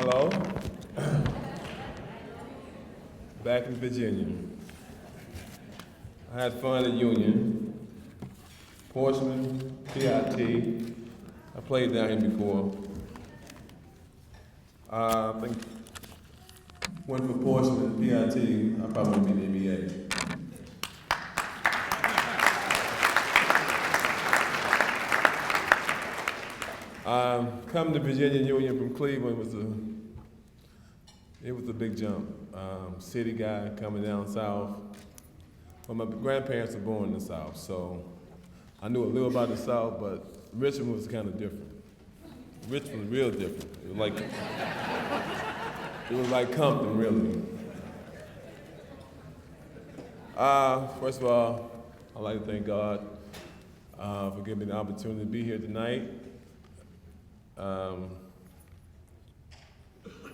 Hello. Back in Virginia. I had fun at Union, Portsmouth, PIT. I played down here before. I think went for Portsmouth, PIT. I probably would be in the NBA. Coming to Virginia Union from Cleveland was a big jump. City guy coming down south. Well, my grandparents were born in the South, so I knew a little about the South, but Richmond was kind of different. Richmond was real different. It was like Compton, really. First of all, I'd like to thank God for giving me the opportunity to be here tonight.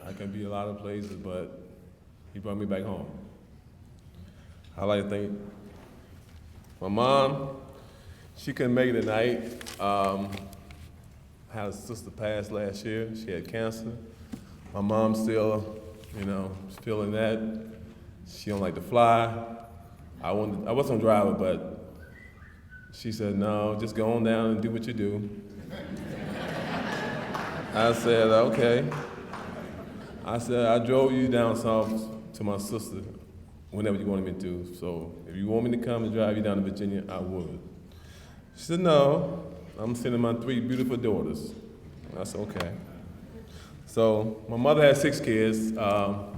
I can be a lot of places, but he brought me back home. I'd like to thank my mom. She couldn't make it tonight. Had a sister pass last year. She had cancer. My mom still, feeling that. She don't like to fly. I wasn't a driver, but she said, no, just go on down and do what you do. I said, okay. I said, I drove you down south to my sister whenever you wanted me to. So if you want me to come and drive you down to Virginia, I would. She said, no, I'm sending my 3 beautiful daughters. I said, okay. So my mother had 6 kids. I'm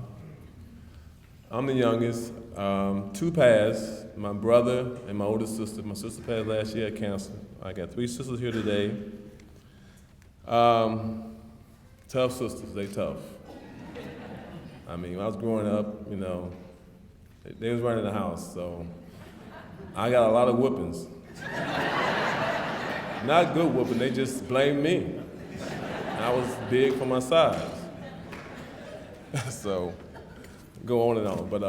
the youngest. 2 passed, my brother and my older sister. My sister passed last year of cancer. I got 3 sisters here today. Tough sisters, they tough. I mean, when I was growing up, they was running the house, so I got a lot of whoopings. Not good whooping, they just blamed me. I was big for my size. So, go on and on. But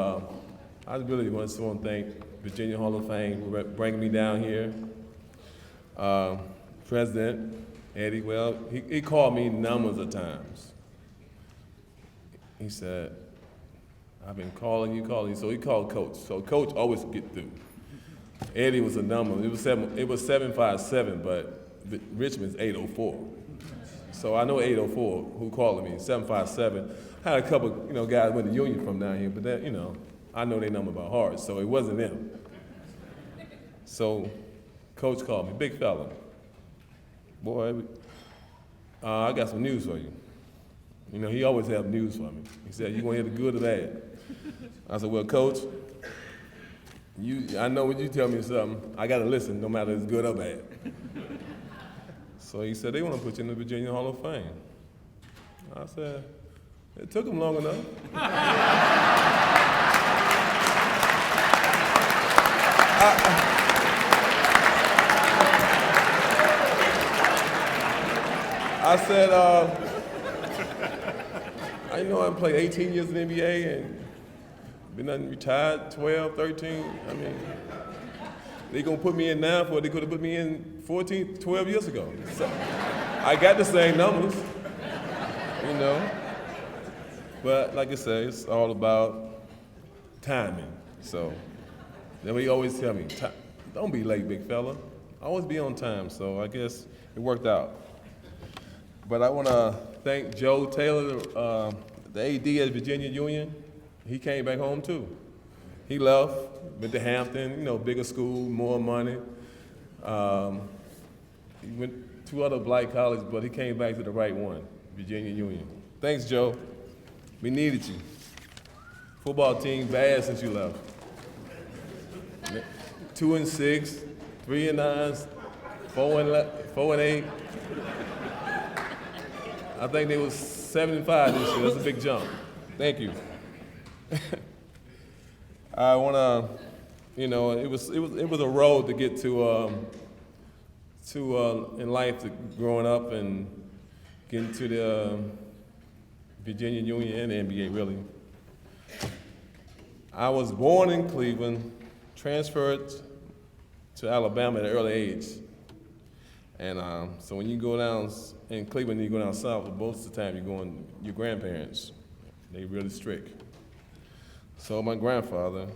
I really want to thank Virginia Hall of Fame for bringing me down here. President Eddie, well, he called me numbers of times. He said, I've been calling you. So he called Coach. So Coach always get through. Eddie was a number. It was 757, but Richmond's 804. So I know 804 who called me. 757. I had a couple, guys went to Union from down here, but that, I know their number by heart, so it wasn't them. So Coach called me, big fella. Boy, I got some news for you. He always have news for me. He said, you want to hear the good or bad? I said, well, Coach, I know when you tell me something, I got to listen, no matter if it's good or bad. So he said, they want to put you in the Virginia Hall of Fame. I said, it took them long enough. I said, I know I played 18 years in the NBA and been retired 12, 13. I mean, they gonna put me in now for what they could have put me in 14, 12 years ago. So I got the same numbers, But like I say, it's all about timing. So then he always tell me, don't be late, big fella. Always be on time. So I guess it worked out. But I want to thank Joe Taylor, the AD at Virginia Union. He came back home too. He left, went to Hampton, bigger school, more money. He went to other black colleges, but he came back to the right one, Virginia Union. Thanks, Joe. We needed you. Football team bad since you left. 2-6, 3-9, 4-8. I think they was 7-5 this year. That's a big jump. Thank you. I wanna, it was a road to get to in life, growing up and getting to the Virginia Union and the NBA, really. I was born in Cleveland, transferred to Alabama at an early age. And so when you go down in Cleveland, you go down south, most of the time you're going, your grandparents, they really strict. So my grandmother,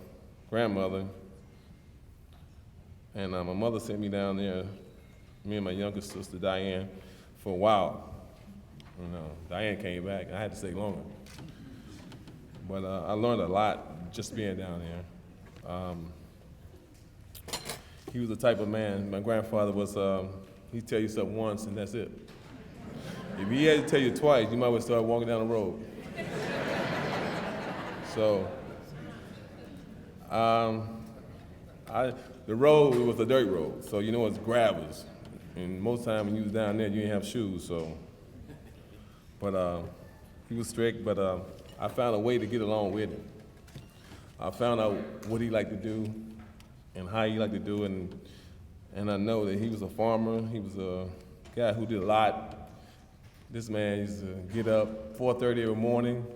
and my mother sent me down there, me and my younger sister, Diane, for a while. Diane came back. I had to stay longer. But I learned a lot just being down there. He was the type of man, my grandfather was, he'd tell you something once and that's it. If he had to tell you twice, you might as well start walking down the road. So, the road was a dirt road, so you know it's gravels. And most time when you was down there, you didn't have shoes, so. But he was strict, but I found a way to get along with him. I found out what he liked to do and how he liked to do it, and I know that he was a farmer. He was a guy who did a lot. This man used to get up 4:30 every morning,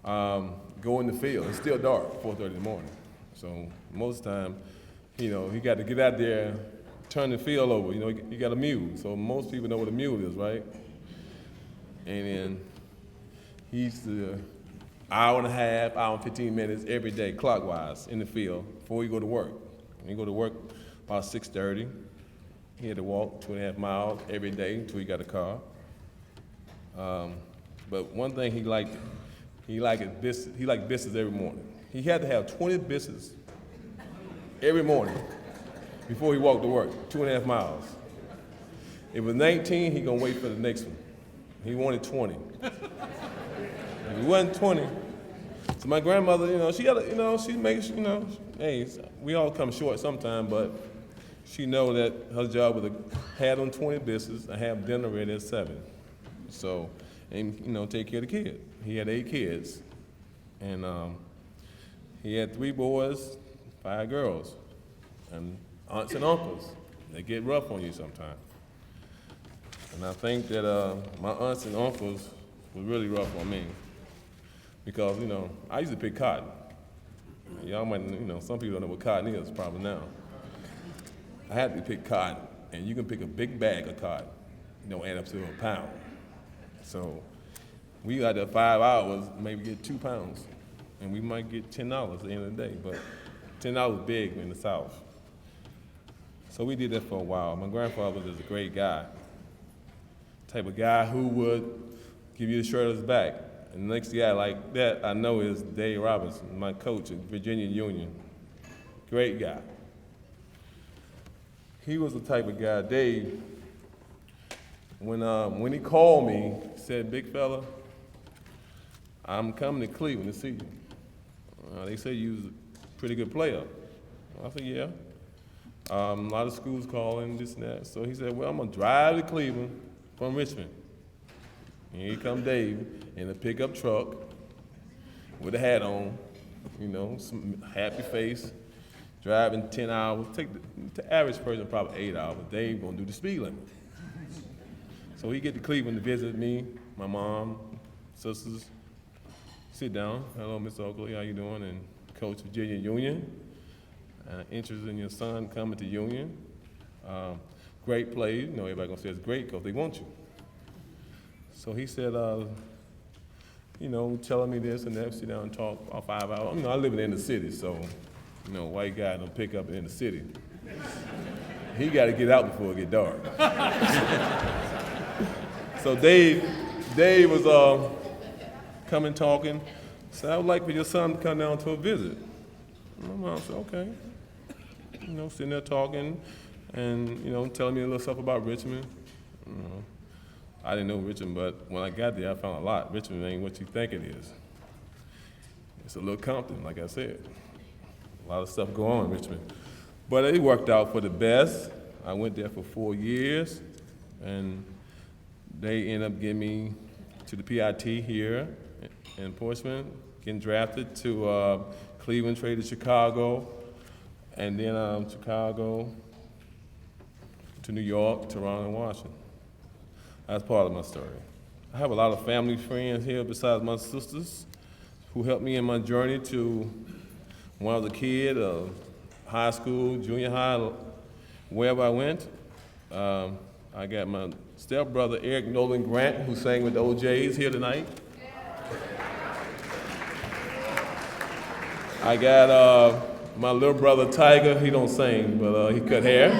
go in the field. It's still dark, 4:30 in the morning. So most time, he got to get out there, turn the field over. He got a mule. So most people know what a mule is, right? And then he used to hour and a half, hour and 15 minutes every day, clockwise, in the field before he go to work. When he go to work about 6:30, he had to walk 2.5 miles every day until he got a car. But one thing he liked biscuits every morning. He had to have 20 biscuits every morning before he walked to work, 2.5 miles. If it was 19, he gonna wait for the next one. He wanted 20. If it wasn't 20, so my grandmother, she got she makes, hey, we all come short sometime, but she know that her job was to have them 20 biscuits and have dinner ready at 7. So, and take care of the kid. He had 8 kids, and he had 3 boys, 5 girls, and aunts and uncles. They get rough on you sometimes. And I think that my aunts and uncles were really rough on me because, I used to pick cotton. Y'all might, some people don't know what cotton is probably now. I had to pick cotton, and you can pick a big bag of cotton, add up to a pound. So we got there 5 hours, maybe get 2 pounds, and we might get $10 at the end of the day, but $10 was big in the South. So we did that for a while. My grandfather was a great guy, type of guy who would give you the shirt on his back. And the next guy like that I know is Dave Robinson, my coach at Virginia Union. Great guy. He was the type of guy, Dave, when he called me, he said, "Big fella, I'm coming to Cleveland to see you. They say you was a pretty good player." I said, "Yeah." A lot of schools calling, this and that. So he said, "Well, I'm gonna drive to Cleveland from Richmond." And here come Dave in a pickup truck with a hat on, some happy face, driving 10 hours. Take the average person probably 8 hours. Dave gonna do the speed limit. So he get to Cleveland to visit me, my mom, sisters. Sit down. "Hello, Miss Oakley, how you doing?" And Coach Virginia Union. Interested in your son coming to Union. Great play. Everybody gonna say it's great because they want you. So he said, telling me this and that, sit down and talk about 5 hours. I live in the city, so, white guy don't pick up in the city. He got to get out before it get dark. So Dave was coming talking. Said, "I would like for your son to come down to a visit." My mom said, "Okay." Sitting there talking and, telling me a little stuff about Richmond. I didn't know Richmond, but when I got there, I found a lot. Richmond ain't what you think it is. It's a little Compton, like I said. A lot of stuff going on in Richmond. But it worked out for the best. I went there for 4 years, and they ended up getting me to the PIT here in Portsmouth, getting drafted to Cleveland, traded to Chicago, and then Chicago to New York, Toronto, and Washington. That's part of my story. I have a lot of family friends here besides my sisters who helped me in my journey to when I was a kid, high school, junior high, wherever I went. I got my stepbrother Eric Nolan Grant, who sang with the OJs here tonight. I got my little brother Tiger. He don't sing, but he cut hair.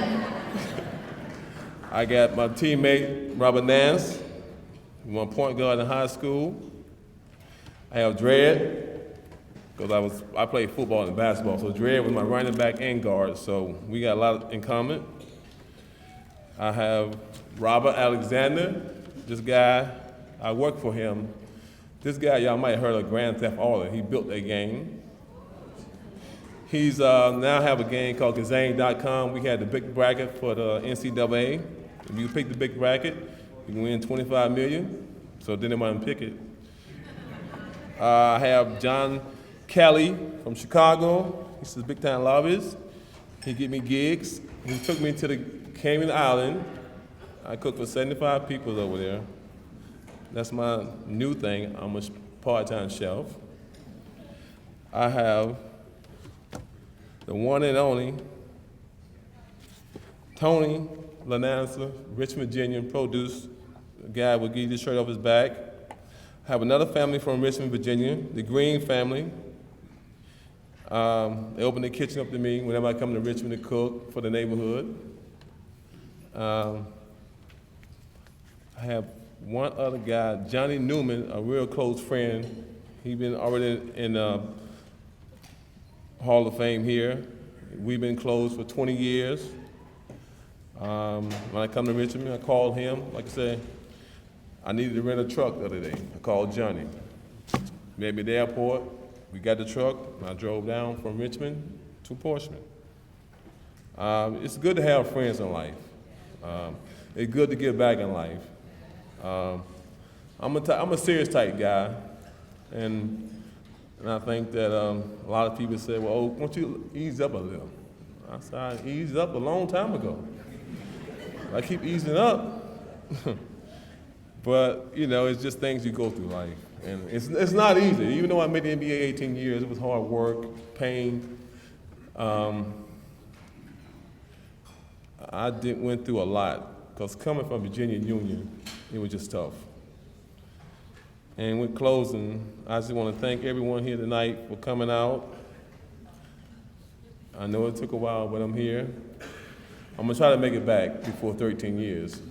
I got my teammate Robert Nance, who was my point guard in high school. I have Dred, because I played football and basketball, so Dred was my running back and guard, so we got a lot in common. I have Robert Alexander. This guy, I work for him. This guy, y'all might have heard of Grand Theft Auto. He built that game. He's now have a game called Kazane.com. We had the big bracket for the NCAA. If you pick the big bracket, you can win $25 million. So didn't want to pick it. I have John Kelly from Chicago. He's a big time lobbyist. He give me gigs. He took me to the Cayman Island. I cook for 75 people over there. That's my new thing. I'm a part-time chef. I have the one and only Tony Lananza, Richmond, Virginia, produce. The guy will give you the shirt off his back. I have another family from Richmond, Virginia, the Green family. They open their kitchen up to me whenever I come to Richmond to cook for the neighborhood. I have one other guy, Johnny Newman, a real close friend. He's been already in Hall of Fame here. We've been closed for 20 years. When I come to Richmond, I call him. Like I said, I needed to rent a truck the other day. I called Johnny. Met me at the airport. We got the truck, and I drove down from Richmond to Portsmouth. It's good to have friends in life. It's good to give back in life. I'm a serious type guy, and I think that a lot of people say, well, oh, why don't you ease up a little? I said, I eased up a long time ago. I keep easing up. But, you know, it's just things you go through life. And it's not easy. Even though I made the NBA 18 years, it was hard work, pain. I went through a lot, because coming from Virginia Union, it was just tough. And with closing, I just want to thank everyone here tonight for coming out. I know it took a while, but I'm here. I'm going to try to make it back before 13 years.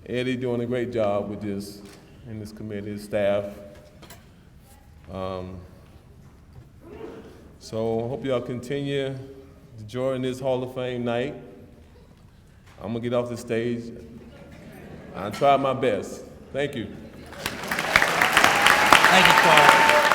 Eddie doing a great job with this, and this committee, his staff. So I hope y'all continue to join this Hall of Fame night. I'm gonna get off the stage. I tried my best. Thank you. Thank you, Paul.